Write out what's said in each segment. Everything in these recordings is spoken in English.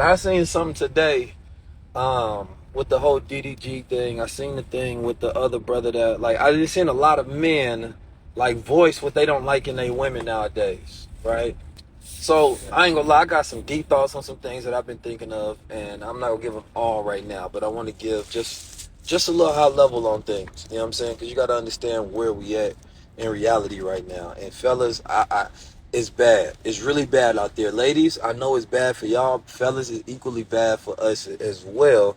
I seen something today with the whole DDG thing. I seen the thing with the other brother that, like, I just seen a lot of men, like, voice what they don't like in their women nowadays, right? So, I ain't gonna lie, I got some deep thoughts on some things that I've been thinking of, and I'm not gonna give them all right now, but I want to give just a little high level on things, you know what I'm saying? Because you got to understand where we at in reality right now. And fellas, it's bad. It's really bad out there. Ladies, I know it's bad for y'all. Fellas, it's equally bad for us as well.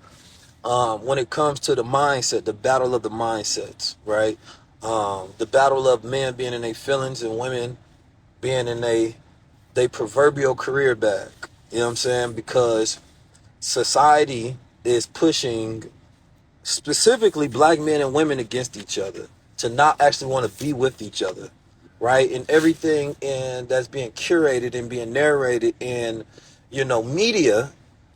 When it comes to the mindset, the battle of the mindsets, right? The battle of men being in their feelings and women being in they proverbial career bag. You know what I'm saying? Because society is pushing specifically black men and women against each other to not actually want to be with each other, right? And everything in that's being curated and being narrated in, media,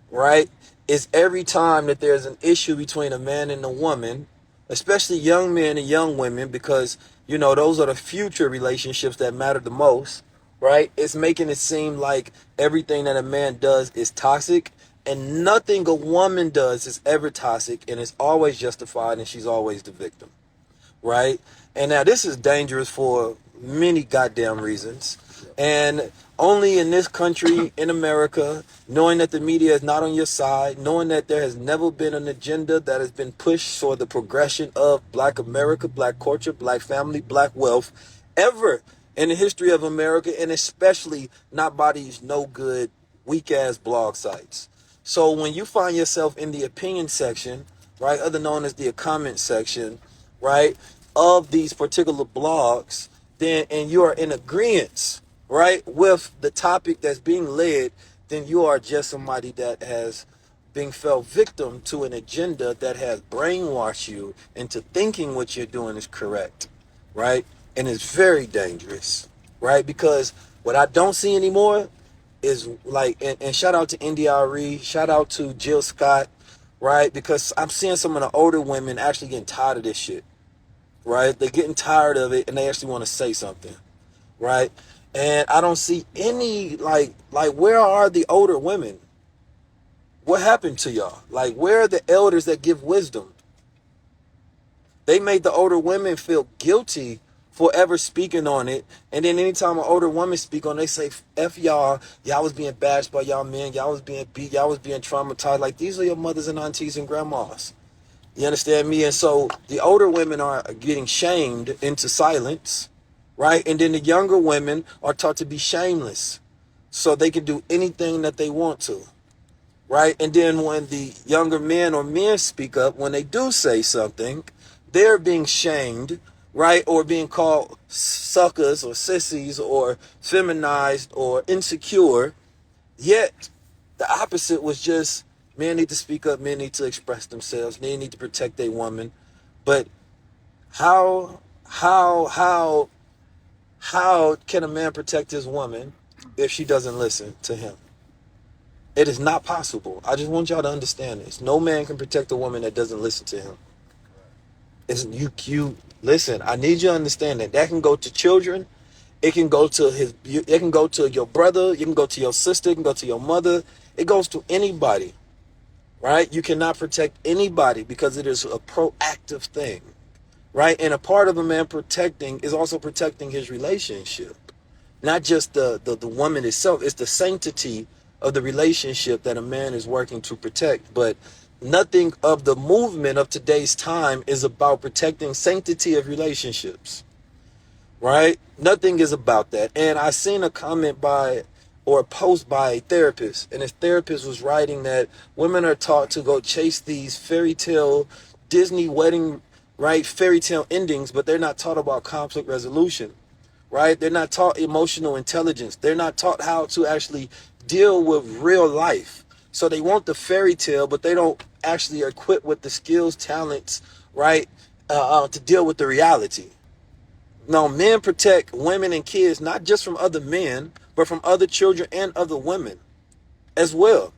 right, is every time that there's an issue between a man and a woman, especially young men and young women, because those are the future relationships that matter the most, right? It's making it seem like everything that a man does is toxic, and nothing a woman does is ever toxic, and it's always justified, and she's always the victim, right? And now this is dangerous for many goddamn reasons. And only in this country, in America, knowing that the media is not on your side, knowing that there has never been an agenda that has been pushed for the progression of black America, black culture, black family, black wealth, ever in the history of America, and especially not by these no good, weak ass blog sites. So when you find yourself in the opinion section, right, other known as the comment section, right, of these particular blogs, then, and you are in agreement, right, with the topic that's being led, then you are just somebody that has been felt victim to an agenda that has brainwashed you into thinking what you're doing is correct, right? And it's very dangerous, right? Because what I don't see anymore is like, and shout out to NDRE, shout out to Jill Scott, right? Because I'm seeing some of the older women actually getting tired of this shit, right? They're getting tired of it and they actually want to say something, right? And I don't see any, like where are the older women? What happened to y'all? Like, where are the elders that give wisdom? They made the older women feel guilty for ever speaking on it. And then anytime an older woman speak on it, they say, F y'all, y'all was being bashed by y'all men, y'all was being beat, y'all was being traumatized. Like, these are your mothers and aunties and grandmas. You understand me? And so the older women are getting shamed into silence, right? And then the younger women are taught to be shameless so they can do anything that they want to, right? And then when the younger men or men speak up, when they do say something, they're being shamed, right? Or being called suckers or sissies or feminized or insecure. Yet the opposite was just men need to speak up, men need to express themselves, they need to protect their woman. But how can a man protect his woman if she doesn't listen to him? It is not possible. I just want y'all to understand this. No man can protect a woman that doesn't listen to him. It's you listen, I need you to understand that can go to children, it can go to it can go to your brother, you can go to your sister, it can go to your mother, it goes to anybody. Right? You cannot protect anybody because it is a proactive thing. Right? And a part of a man protecting is also protecting his relationship. Not just the woman itself. It's the sanctity of the relationship that a man is working to protect. But nothing of the movement of today's time is about protecting sanctity of relationships. Right? Nothing is about that. And I seen a comment or a post by a therapist, and his therapist was writing that women are taught to go chase these fairy tale Disney wedding, right, fairy tale endings, but they're not taught about conflict resolution, right? They're not taught emotional intelligence. They're not taught how to actually deal with real life. So they want the fairy tale, but they don't actually equip with the skills, talents, right, to deal with the reality. No, men protect women and kids not just from other men, but from other children and other women as well.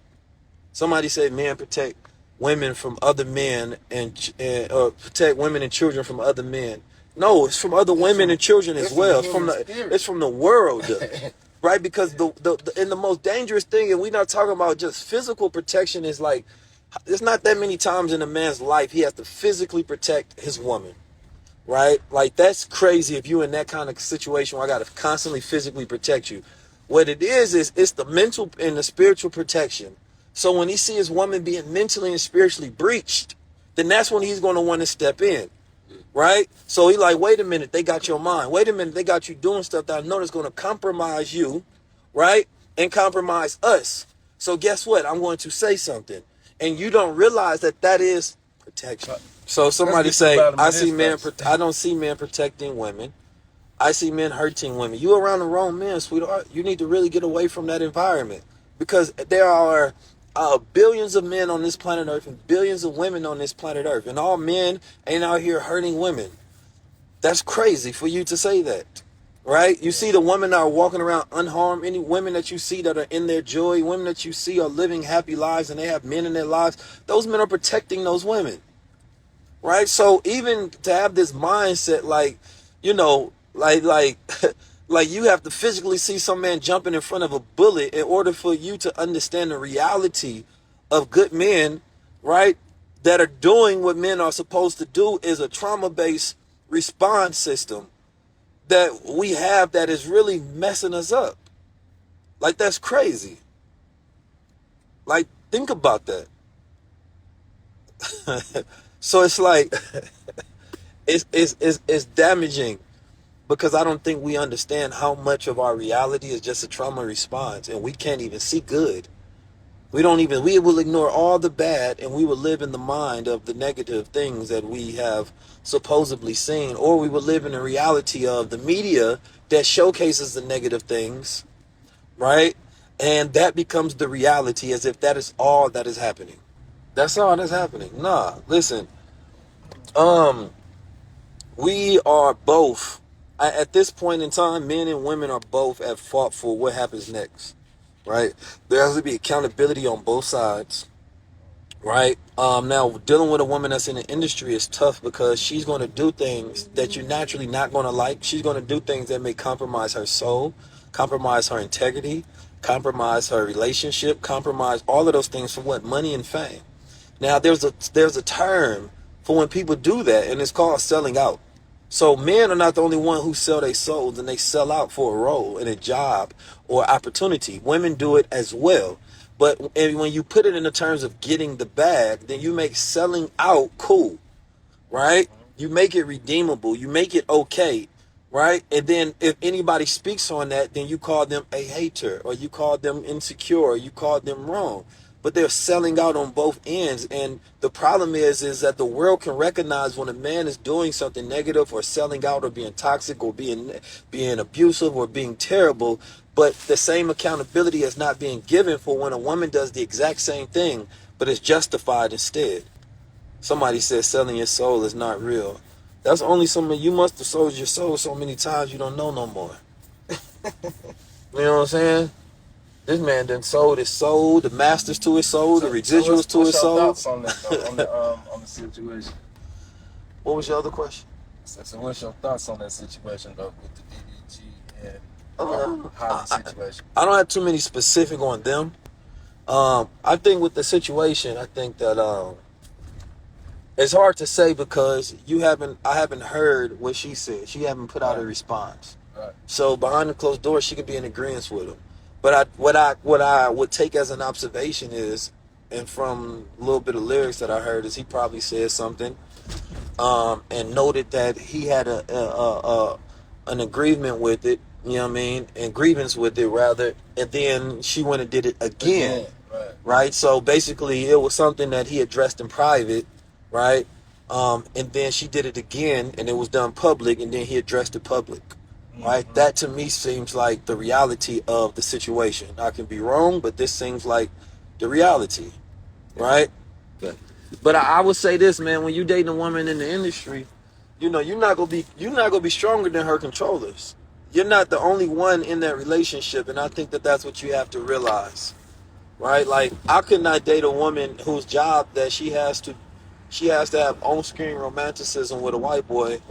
Somebody said men protect women from other men and protect women and children from other men. No, it's from other women and children as well. It's from the world. right? Because the most dangerous thing, and we're not talking about just physical protection, is like, there's not that many times in a man's life he has to physically protect his woman, right? Like, that's crazy if you're in that kind of situation where I got to constantly physically protect you. What it is it's the mental and the spiritual protection. So when he sees his woman being mentally and spiritually breached, then that's when he's going to want to step in, right? So he like, wait a minute, they got your mind. Wait a minute, they got you doing stuff that I know is going to compromise you, right? And compromise us. So guess what? I'm going to say something. And you don't realize that that is protection. So somebody say, I don't see men protecting women. I see men hurting women. You around the wrong men, sweetheart. You need to really get away from that environment, because there are billions of men on this planet Earth and billions of women on this planet Earth, and all men ain't out here hurting women. That's crazy for you to say that, right? You see the women that are walking around unharmed. Any women that you see that are in their joy, women that you see are living happy lives and they have men in their lives, those men are protecting those women, right? So even to have this mindset, like, you know, like like you have to physically see some man jumping in front of a bullet in order for you to understand the reality of good men, right, that are doing what men are supposed to do, is a trauma-based response system that we have that is really messing us up. Like, that's crazy. Like, think about that. So it's like it's damaging, because I don't think we understand how much of our reality is just a trauma response, and we can't even see good. We will ignore all the bad, and we will live in the mind of the negative things that we have supposedly seen, or we will live in the reality of the media that showcases the negative things, right? And that becomes the reality, as if that is all that is happening. That's all that's happening. Nah, listen. We are both, at this point in time, men and women are both at fault for what happens next, right? There has to be accountability on both sides, right? Now, dealing with a woman that's in the industry is tough, because she's going to do things that you're naturally not going to like. She's going to do things that may compromise her soul, compromise her integrity, compromise her relationship, compromise all of those things for what? Money and fame. Now, there's a term for when people do that, and it's called selling out. So men are not the only one who sell their souls and they sell out for a role in a job or opportunity. Women do it as well. But when you put it in the terms of getting the bag, then you make selling out cool, right? You make it redeemable. You make it okay, right? And then if anybody speaks on that, then you call them a hater, or you call them insecure, or you call them wrong. But they're selling out on both ends. And the problem is that the world can recognize when a man is doing something negative, or selling out, or being toxic, or being abusive, or being terrible. But the same accountability is not being given for when a woman does the exact same thing, but is justified instead. Somebody said selling your soul is not real. That's only something you must have sold your soul so many times you don't know no more. You know what I'm saying? This man done sold his soul, the masters to his soul, the residuals to his soul. What's your thoughts on that, on the situation? What was your other question? So what's your thoughts on that situation, though, with the DDG and Holly situation? I don't have too many specific on them. I think with the situation, I think that it's hard to say, because I haven't heard what she said. She haven't put out a response. Right. So behind the closed door, she could be in agreement with him. But what I would take as an observation is, and from a little bit of lyrics that I heard, is he probably said something, and noted that he had an agreement with it, you know what I mean, and grievance with it rather, and then she went and did it again. Right? So basically, it was something that he addressed in private, right? And then she did it again, and it was done public, and then he addressed it public. Right? Mm-hmm. That to me seems like the reality of the situation. I can be wrong, but this seems like the reality, right? Okay. But I would say this, man: when you dating a woman in the industry, you know you're not gonna be stronger than her controllers. You're not the only one in that relationship, and I think that that's what you have to realize, right? Like, I could not date a woman whose job that she has to have on-screen romanticism with a white boy.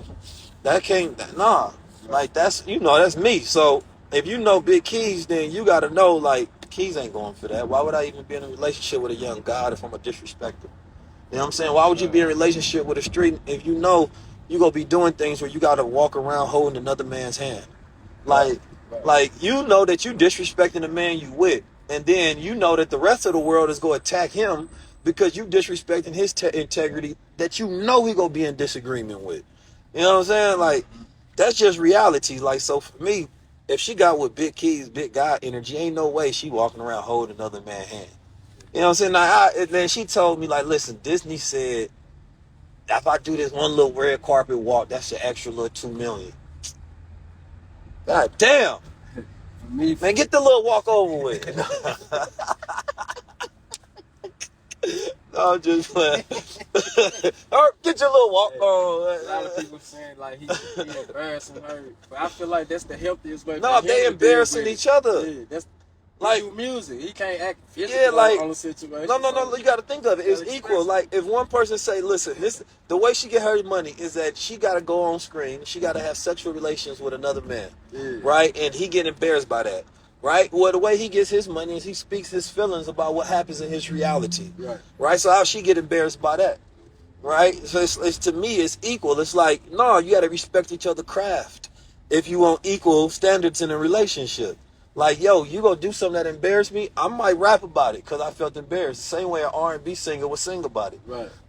That can't, nah. Like, that's me. So if you know Big Keys, then you got to know, like, Keys ain't going for that. Why would I even be in a relationship with a young god if I'm a disrespecter? You know what I'm saying? Why would you be in a relationship with a street if you know you gonna be doing things where you gotta walk around holding another man's hand? Like, like you know that you disrespecting the man you with, and then you know that the rest of the world is gonna attack him because you disrespecting his integrity that you know he gonna be in disagreement with. You know what I'm saying? Like, that's just reality. Like, so for me, if she got with Big Keys, Big guy energy, ain't no way she walking around holding another man's hand. You know what I'm saying? Now, then she told me, like, listen, Disney said, if I do this one little red carpet walk, that's an extra little $2 million. God damn. Man, get the little walk over with. No, I'm just playing. Or get your little walk on. A lot of people saying like he embarrassing her, but I feel like that's the healthiest way. No, they embarrassing each other. Yeah, that's like do music. He can't act physically on the situation. No. You got to think of it. It's equal. Like if one person say, "Listen, this the way she get her money is that she got to go on screen. She got to have sexual relations with another man, right? And he get embarrassed by that." Right? Well, the way he gets his money is he speaks his feelings about what happens in his reality. Right? So how she get embarrassed by that? Right? So it's to me, it's equal. It's like, no, you got to respect each other's craft if you want equal standards in a relationship. Like, yo, you gonna do something that embarrassed me, I might rap about it because I felt embarrassed. The same way an R&B singer would sing about it.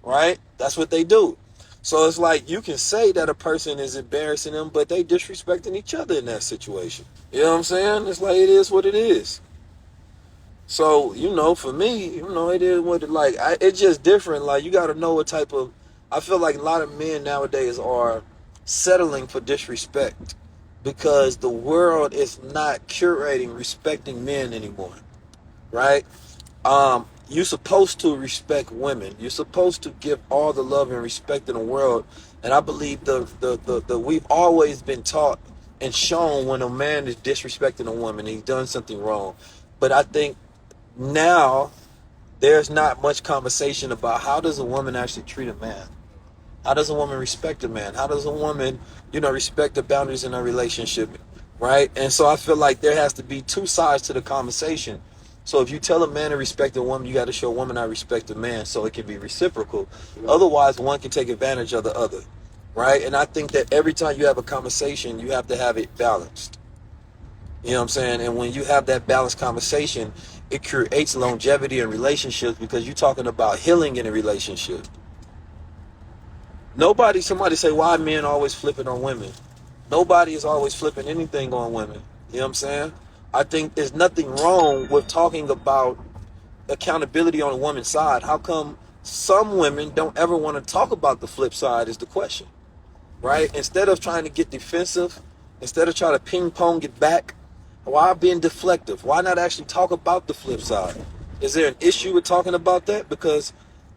Right? That's what they do. So it's like you can say that a person is embarrassing them, but they disrespecting each other in that situation. You know what I'm saying? It's like it is what it is. So, you know, for me, you know, it is what it like. It's just different. Like, you got to know what type of... I feel like a lot of men nowadays are settling for disrespect because the world is not curating respecting men anymore. Right? You're supposed to respect women. You're supposed to give all the love and respect in the world. And I believe the we've always been taught and shown when a man is disrespecting a woman, he's done something wrong. But I think now there's not much conversation about how does a woman actually treat a man? How does a woman respect a man? How does a woman, respect the boundaries in a relationship, right? And so I feel like there has to be two sides to the conversation. So if you tell a man to respect a woman, you got to show a woman how to respect a man so it can be reciprocal. Otherwise, one can take advantage of the other, right? And I think that every time you have a conversation, you have to have it balanced. You know what I'm saying? And when you have that balanced conversation, it creates longevity in relationships because you're talking about healing in a relationship. Somebody say, why men always flipping on women? Nobody is always flipping anything on women. You know what I'm saying? I think there's nothing wrong with talking about accountability on a woman's side. How come some women don't ever want to talk about the flip side is the question, right? Instead of trying to get defensive, instead of trying to ping pong it back, why being deflective? Why not actually talk about the flip side? Is there an issue with talking about that? Because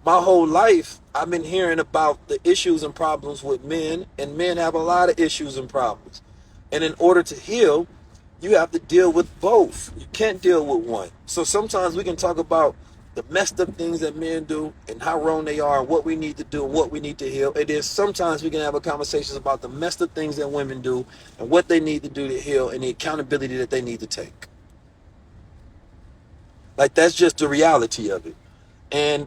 my whole life, I've been hearing about the issues and problems with men, and men have a lot of issues and problems. And in order to heal, you have to deal with both. You can't deal with one. So sometimes we can talk about the messed up things that men do and how wrong they are and what we need to do and what we need to heal. And then sometimes we can have a conversation about the messed up things that women do and what they need to do to heal and the accountability that they need to take. Like, that's just the reality of it. And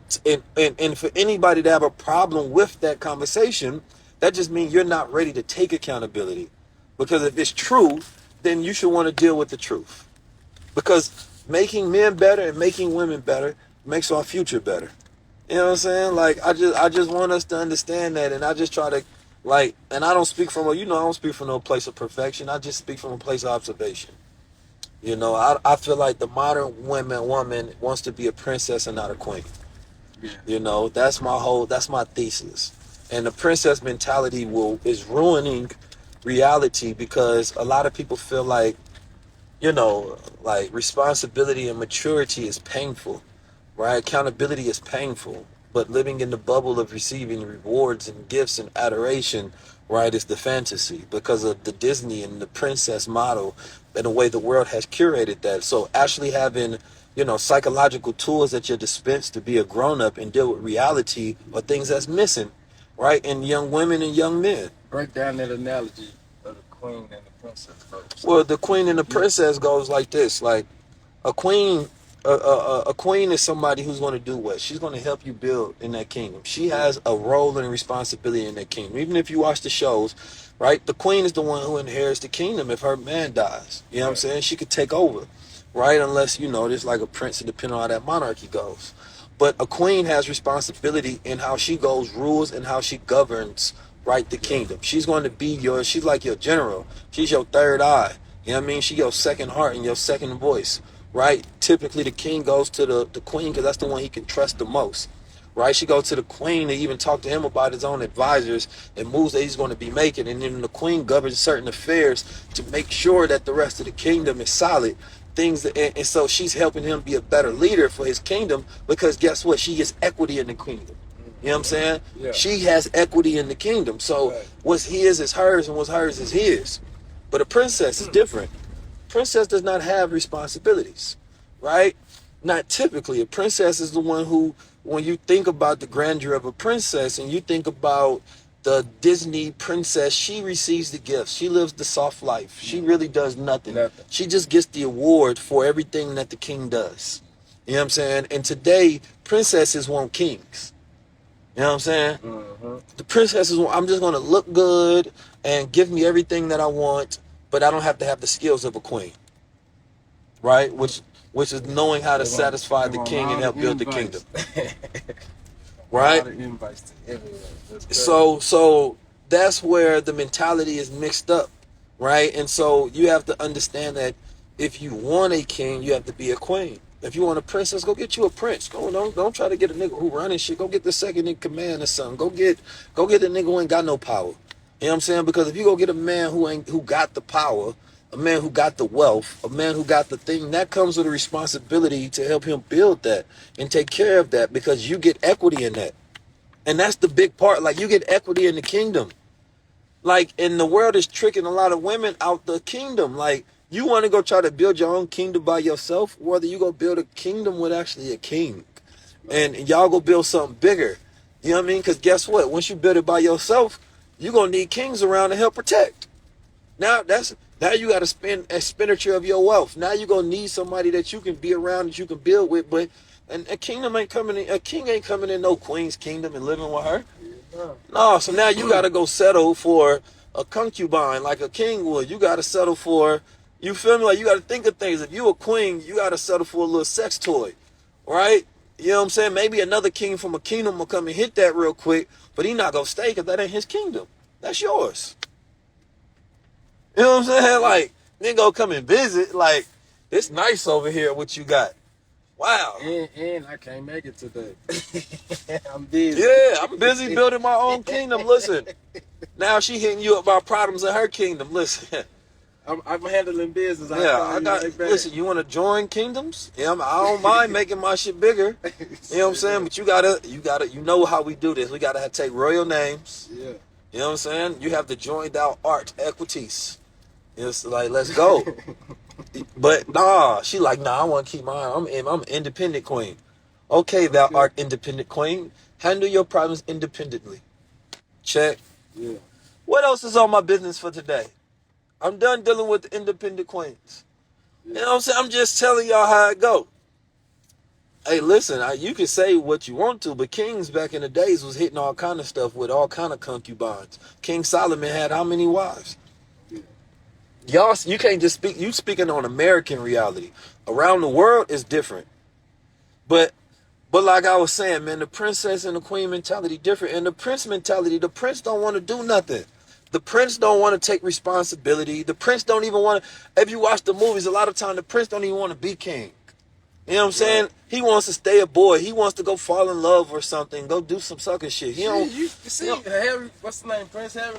for anybody to have a problem with that conversation, that just means you're not ready to take accountability. Because if it's true, then you should want to deal with the truth. Because making men better and making women better makes our future better. You know what I'm saying? Like, I just want us to understand that, and I just try to, like, and I don't speak from, I don't speak from no place of perfection. I just speak from a place of observation. I feel like the modern woman wants to be a princess and not a queen. Yeah. That's my thesis. And the princess mentality is ruining reality because a lot of people feel like, like responsibility and maturity is painful, right? Accountability is painful, but living in the bubble of receiving rewards and gifts and adoration, right, is the fantasy because of the Disney and the princess model and the way the world has curated that. So actually having, psychological tools at your dispense to be a grown-up and deal with reality or things that's missing, right, in young women and young men. Break down that analogy of the queen and the princess first? Well, the queen and the princess goes like this. Like a queen, a queen is somebody who's going to do what? She's going to help you build in that kingdom. She has a role and a responsibility in that kingdom. Even if you watch the shows, right? The queen is the one who inherits the kingdom if her man dies. You know what I'm saying? She could take over, right? Unless, you know, there's like a prince, depending on how that monarchy goes. But a queen has responsibility in how she goes rules and how she governs, right, the kingdom. She's going to be she's like your general. She's your third eye. You know what I mean? She's your second heart and your second voice, right? Typically the king goes to the queen because that's the one he can trust the most, right? She goes to the queen to even talk to him about his own advisors and moves that he's going to be making. And then the queen governs certain affairs to make sure that the rest of the kingdom is solid. And so she's helping him be a better leader for his kingdom because guess what? She has equity in the kingdom. You know what I'm saying? Yeah. She has equity in the kingdom. So what's his is hers and what's hers is his. But a princess is different. Princess does not have responsibilities, right? Not typically. A princess is the one who, when you think about the grandeur of a princess and you think about the Disney princess, she receives the gifts. She lives the soft life. She really does nothing. She just gets the award for everything that the king does. You know what I'm saying? And today, princesses want kings. You know what I'm saying? Mm-hmm. The princesses want, I'm just going to look good and give me everything that I want, but I don't have to have the skills of a queen. Right? Which is knowing how to satisfy the king and help build the kingdom. Right? So that's where the mentality is mixed up, right? And so you have to understand that if you want a king, you have to be a queen. If you want a princess, go get you a prince. Don't try to get a nigga who running shit. Go get the second in command or something. Go get a nigga who ain't got no power. You know what I'm saying? Because if you go get a man who got the power, a man who got the wealth, a man who got the thing, that comes with a responsibility to help him build that and take care of that because you get equity in that. And that's the big part. Like, you get equity in the kingdom. Like, and the world is tricking a lot of women out the kingdom. Like, you want to go try to build your own kingdom by yourself, whether you go build a kingdom with actually a king. And y'all go build something bigger. You know what I mean? Because guess what? Once you build it by yourself, you're going to need kings around to help protect. Now you got to spend expenditure of your wealth. Now you're going to need somebody that you can be around, that you can build with. But a king ain't coming in no queen's kingdom and living with her. No, so now you got to go settle for a concubine like a king would. You got to settle for, you feel me? Like, you got to think of things. If you a queen, you got to settle for a little sex toy, right? You know what I'm saying? Maybe another king from a kingdom will come and hit that real quick, but he not going to stay because that ain't his kingdom. That's yours. You know what I'm saying? Like, nigga come and visit. Like, it's nice over here what you got. Wow. And I can't make it today. I'm busy. Yeah, I'm busy building my own kingdom. Listen, now she hitting you up about problems in her kingdom. Listen. I'm handling business. Listen, you want to join kingdoms? Yeah, I don't mind making my shit bigger. You know what I'm saying? But you know how we do this. We gotta take royal names. Yeah. You know what I'm saying? You have the joined out art equities. It's like, let's go. But nah, she like, nah, I want to keep mine. I'm an independent queen. Okay, thou art independent queen. Handle your problems independently. Check. Yeah. What else is on my business for today? I'm done dealing with the independent queens. Yeah. You know what I'm saying? I'm just telling y'all how it go. Hey, listen, you can say what you want to, but kings back in the days was hitting all kind of stuff with all kind of concubines. King Solomon had how many wives? Y'all, you can't just speak. You speaking on American reality. Around the world is different. But like I was saying, man, the princess and the queen mentality different. And the prince mentality, the prince don't want to do nothing. The prince don't want to take responsibility. The prince don't even want to. If you watch the movies, a lot of time the prince don't even want to be king. You know what I'm saying? He wants to stay a boy. He wants to go fall in love or something. Go do some sucker shit. Harry, what's the name? Prince Harry?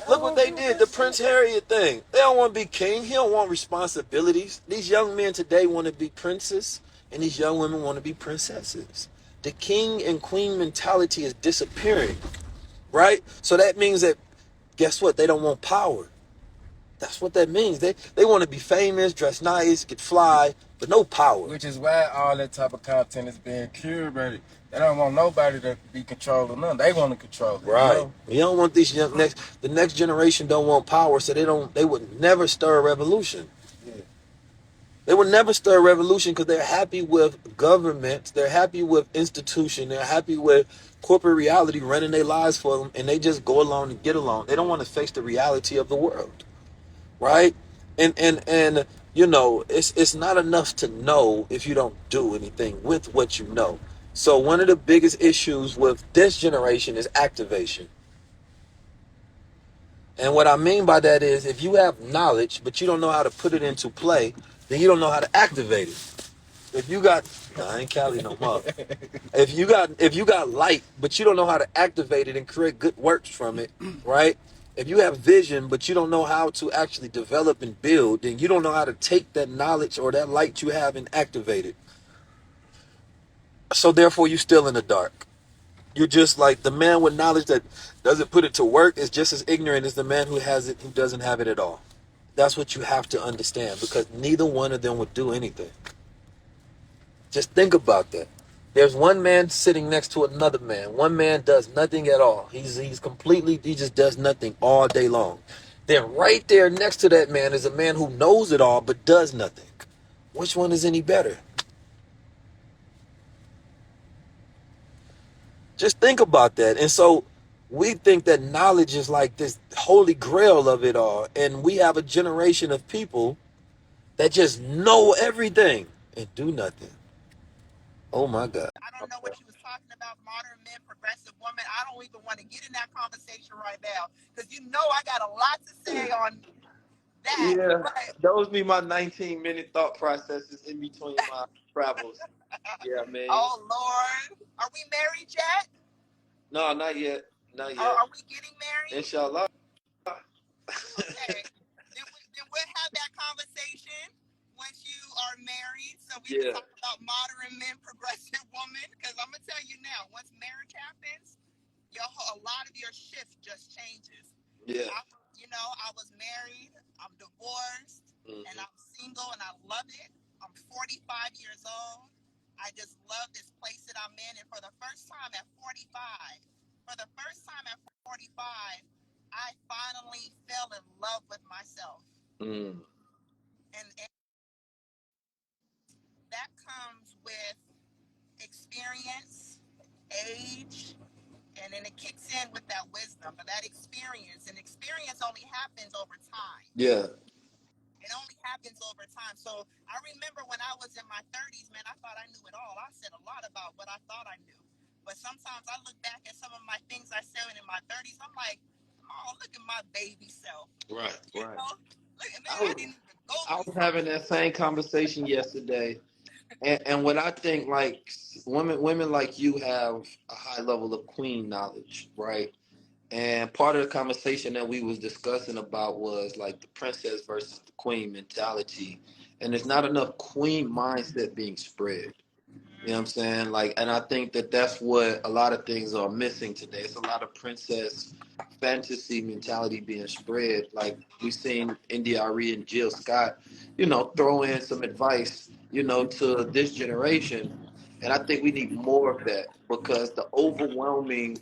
Look what they did. The Prince Harriet thing. They don't want to be king. He don't want responsibilities. These young men today want to be princes, and these young women want to be princesses. The king and queen mentality is disappearing, right? So that means that, guess what? They don't want power. That's what that means. They want to be famous, dress nice, get fly, but no power. Which is why all that type of content is being curated. They don't want nobody to be controlling them. They want to control it. Right. You know? You don't want these the next generation don't want power, so they would never stir a revolution. Yeah. They would never stir a revolution because they're happy with government, they're happy with institution, they're happy with corporate reality running their lives for them, and they just go along and get along. They don't want to face the reality of the world, right? And you know, it's not enough to know if you don't do anything with what you know. So one of the biggest issues with this generation is activation. And what I mean by that is if you have knowledge but you don't know how to put it into play, then you don't know how to activate it. If you got I ain't Cali no more. If you got light but you don't know how to activate it and create good works from it, right? If you have vision but you don't know how to actually develop and build, then you don't know how to take that knowledge or that light you have and activate it. So therefore you're still in the dark. You're just like the man with knowledge that doesn't put it to work is just as ignorant as the man who has it who doesn't have it at all. That's what you have to understand because neither one of them would do anything. Just think about that. There's one man sitting next to another man. One man does nothing at all. He just does nothing all day long. Then right there next to that man is a man who knows it all but does nothing. Which one is any better? Just think about that. And so we think that knowledge is like this holy grail of it all. And we have a generation of people that just know everything and do nothing. Oh my God. I don't know what she was talking about, modern men, progressive women. I don't even want to get in that conversation right now because you know I got a lot to say on that. Yeah, But those be my 19-minute thought processes in between my travels. Yeah, man. oh Lord, are we married yet? No, not yet. Not Or yet. are we getting married? Inshallah. Okay, then we'll have that conversation once you are married, so we can Yeah. talk about modern men, progressive women. Because I'm gonna tell you now, once marriage happens, a lot of your shift just changes. Yeah. I was married, I'm divorced, and I'm single, and I love it. I'm 45 years old. I just love this place that I'm in. And for the first time at 45, I finally fell in love with myself. Mm. And that comes with experience, age, and then it kicks in with that wisdom. But that experience only happens over time. Yeah. It only happens over time. So I remember when I was in my 30s, man, I thought I knew it all. I said a lot about what I thought I knew. But sometimes I look back at some of my things I said in my 30s. I'm like, oh, look at my baby self. Right. You Right. know, look, man, I I was didn't even go I through was some having that same conversation yesterday. And what I think like women like you have a high level of queen knowledge, right? And part of the conversation that we was discussing about was like the princess versus the queen mentality. And there's not enough queen mindset being spread. You know what I'm saying? Like, and I think that that's what a lot of things are missing today. It's a lot of princess fantasy mentality being spread. Like we've seen NDRE and Jill Scott, you know, throw in some advice, you know, to this generation. And I think we need more of that because the overwhelming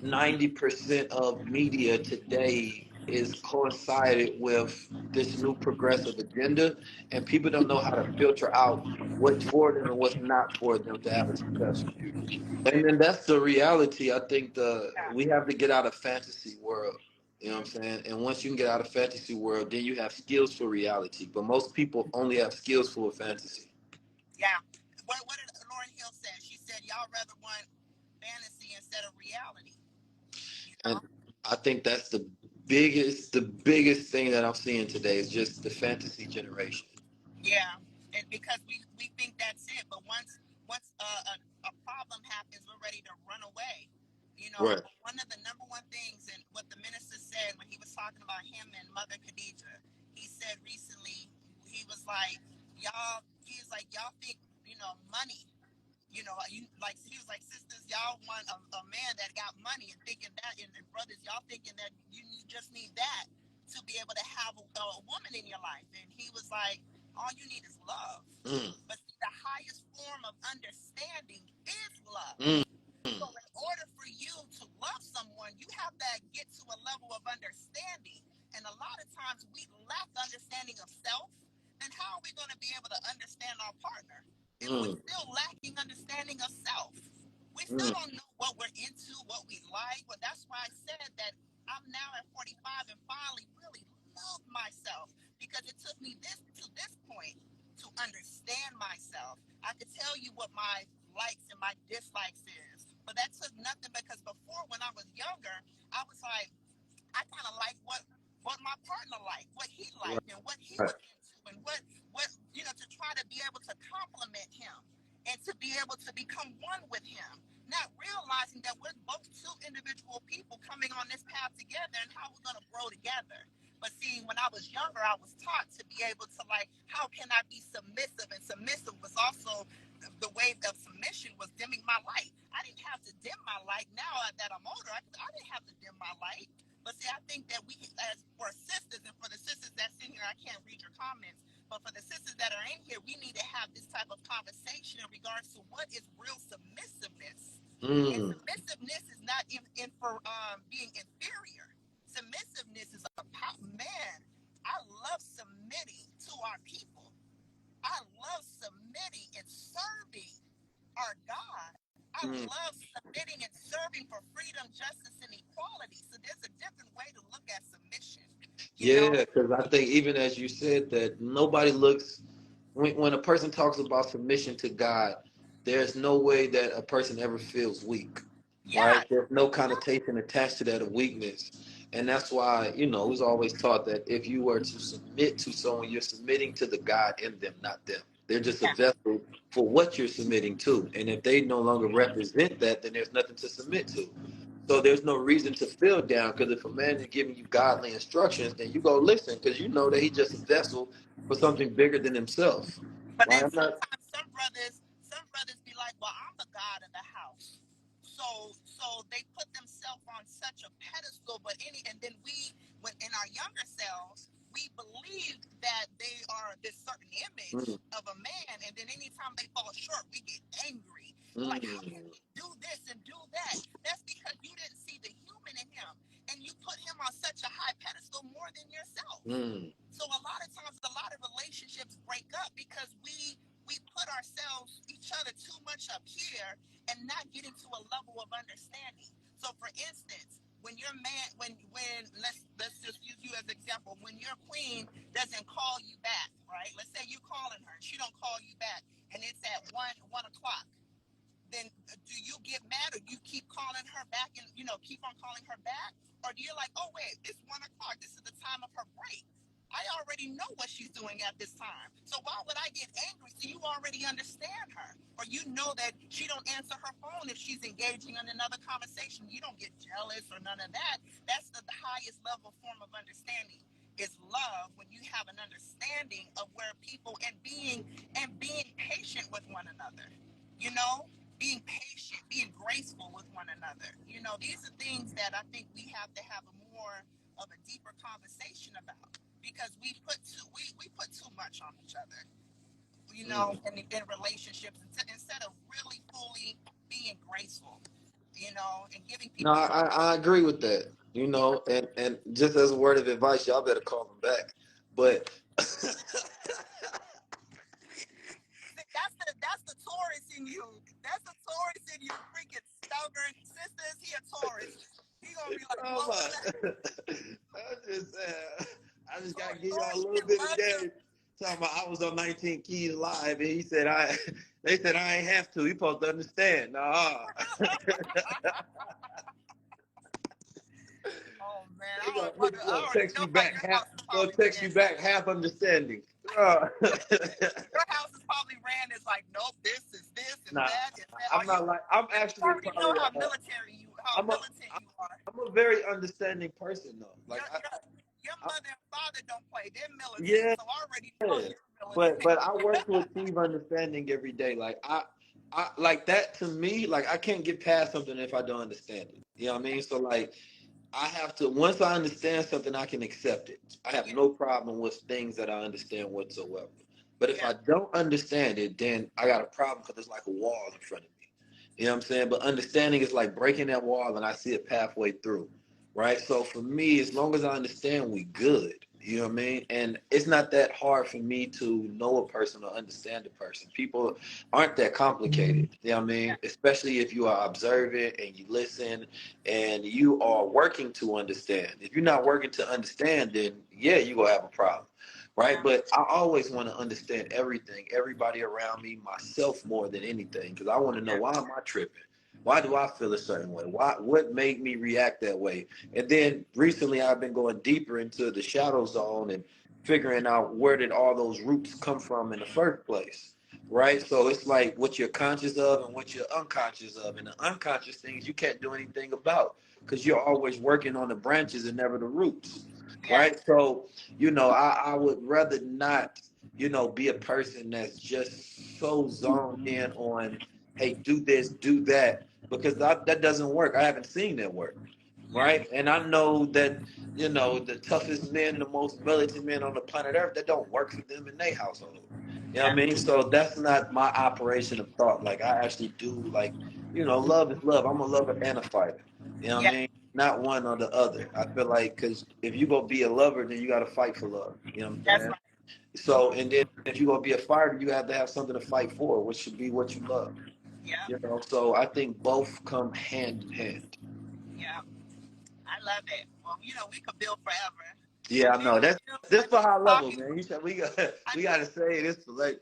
90% of media today is coincided with this new progressive agenda, and people don't know how to filter out what's for them and what's not for them to have a successful future. And then that's the reality. I think yeah, we have to get out of fantasy world. You know what I'm saying? And once you can get out of fantasy world, then you have skills for reality. But most people only have skills for fantasy. yeah. What did Lauryn Hill say? She said, y'all rather want fantasy instead of reality. You And know? I think that's the biggest thing that I'm seeing today is just the fantasy generation. Yeah, and because we think that's it, but once a problem happens, we're ready to run away. Right. One of the number one things, and what the minister said when he was talking about him and Mother Khadijah, he said recently, he was like, y'all think, money. He was like, sisters, y'all want a man that got money and thinking that, and brothers, y'all thinking that you just need that to be able to have a woman in your life. And he was like, all you need is love. But see, the highest form of understanding is love. Mm. So in order for you to love someone, you have to get to a level of understanding. And a lot of times we lack understanding of self. Then how are we going to be able to understand our partner if we're still lacking understanding of self? We still don't know what we're into, what we like. Well, that's why I said that I'm now at 45 and finally really love myself, because it took me to this point to understand myself. I could tell you what my likes and my dislikes is, but that took nothing, because before, when I was younger, I was like, I kind of like what my partner liked, what he liked, and what he was into, and what to try to be able to compliment him and to be able to become one with him, not realizing that we're both two individual people coming on this path together, and how we're going to grow together. But see, when I was younger, I was taught to be able to, like, how can I be submissive? And submissive was also, the way of submission was dimming my light. I didn't have to dim my light. Now that I'm older, I didn't have to dim my light. But see, I think that we, as for sisters, and for the sisters that's in here, I can't read your comments, but for the sisters that are in here, we need to have this type of conversation in regards to what is real submissiveness. And submissiveness is not for being inferior. Submissiveness is about, man, I love submitting to our people. I love submitting and serving our God. I love submitting and serving for freedom, justice, and equality. So there's a different way to look at submission. Yeah, because I think even as you said that nobody looks when a person talks about submission to God, there's no way that a person ever feels weak, right? Yeah. There's no connotation attached to that of weakness. And that's why, it was always taught that if you were to submit to someone, you're submitting to the God in them, not them. They're just a Yeah. vessel for what you're submitting to. And if they no longer represent that, then there's nothing to submit to. So there's no reason to feel down, because if a man is giving you godly instructions, then you go listen, because you know that he's just a vessel for something bigger than himself. But Right? then I'm not. sometimes some brothers be like, well, I'm the God of the house. So they put themselves on such a pedestal, and then we, when in our younger selves, we believe that they are this certain image of a man, and then anytime they fall short, we get angry. Like, how can he do this and do that? That's because you didn't see the human in him, and you put him on such a high pedestal more than yourself. So a lot of times, a lot of relationships break up because we put each other too much up here and not getting to a level of understanding. So, for instance, when your man, when let's just use you as an example, when your queen doesn't call you back, right? Let's say you're calling her, and she don't call you back, and it's at 1 o'clock. Then do you get mad, or you keep calling her back and keep on calling her back, or do you like, oh wait, it's 1 o'clock, this is the time of her break, I already know what she's doing at this time, so why would I get angry? So you already understand her, or you know that she don't answer her phone if she's engaging in another conversation. You don't get jealous or none of that. That's the highest level form of understanding, is love, when you have an understanding of where people, and being patient with one another, being patient, being graceful with one another. These are things that I think we have to have a more of a deeper conversation about, because we put too much on each other, in relationships, instead of really fully being graceful, and giving No, people I agree with that. And just as a word of advice, y'all better call him back. But that's the Taurus in you. That's the Taurus in you, freaking stubborn sisters. He a Taurus. He gonna be like, oh blowing that. my, I just gotta give y'all a Taurus little can bit of love you. game. Talking about I was on 19 Keys Live, and he said they said I ain't have to. He supposed to understand. Nah. Oh man, He gonna, I he gonna already text know you how back your half. house is Gonna probably text you ran. back half understanding. Your house is probably ran as like, nope, this is this and Nah, that and that. I'm not like. I'm You actually already know probably. how I'm a. militant you are. I'm a very understanding person though. Like Your your your I mother and father don't play. They're militant, yeah. so I already know you're But militant. I work to achieve understanding every day. Like I like that to me. Like I can't get past something if I don't understand it. You know what I mean? So like I have to, once I understand something, I can accept it. I have Yeah. no problem with things that I understand whatsoever. But if Yeah. I don't understand it, then I got a problem because it's like a wall in front of me. You know what I'm saying? But understanding is like breaking that wall and I see it halfway through. Right. So for me, as long as I understand, we good. You know what I mean? And it's not that hard for me to know a person or understand a person. People aren't that complicated. You know what I Yeah. mean? Especially if you are observant and you listen and you are working to understand. If you're not working to understand, then yeah, you're gonna have a problem. Right. Yeah. But I always want to understand everything, everybody around me, myself more than anything, because I want to know, Yeah. why am I tripping? Why do I feel a certain way? What made me react that way? And then recently I've been going deeper into the shadow zone and figuring out where did all those roots come from in the first place. Right? So it's like what you're conscious of and what you're unconscious of. And the unconscious things you can't do anything about because you're always working on the branches and never the roots. Yeah. Right? So, I would rather not, be a person that's just so zoned in on, hey, do this, do that, because that doesn't work. I haven't seen that work, Yeah. right? And I know that, the toughest men, the most militant men on the planet Earth, that don't work for them in their household. You know what I Yeah. mean? So that's not my operation of thought. Like I actually do, like, love is love. I'm a lover and a fighter. You know what I Yeah. mean? Not one or the other. I feel like, because if you go be a lover, then you got to fight for love. You know what I'm That's saying? right. So, and then if you gonna be a fighter, you have to have something to fight for, which should be what you love. Yeah. So I think both come hand in hand. Yeah. I love it. Well, we could build forever. Yeah, I I think know. That's I this think for high level, talking. man. We got I we think got to say this for like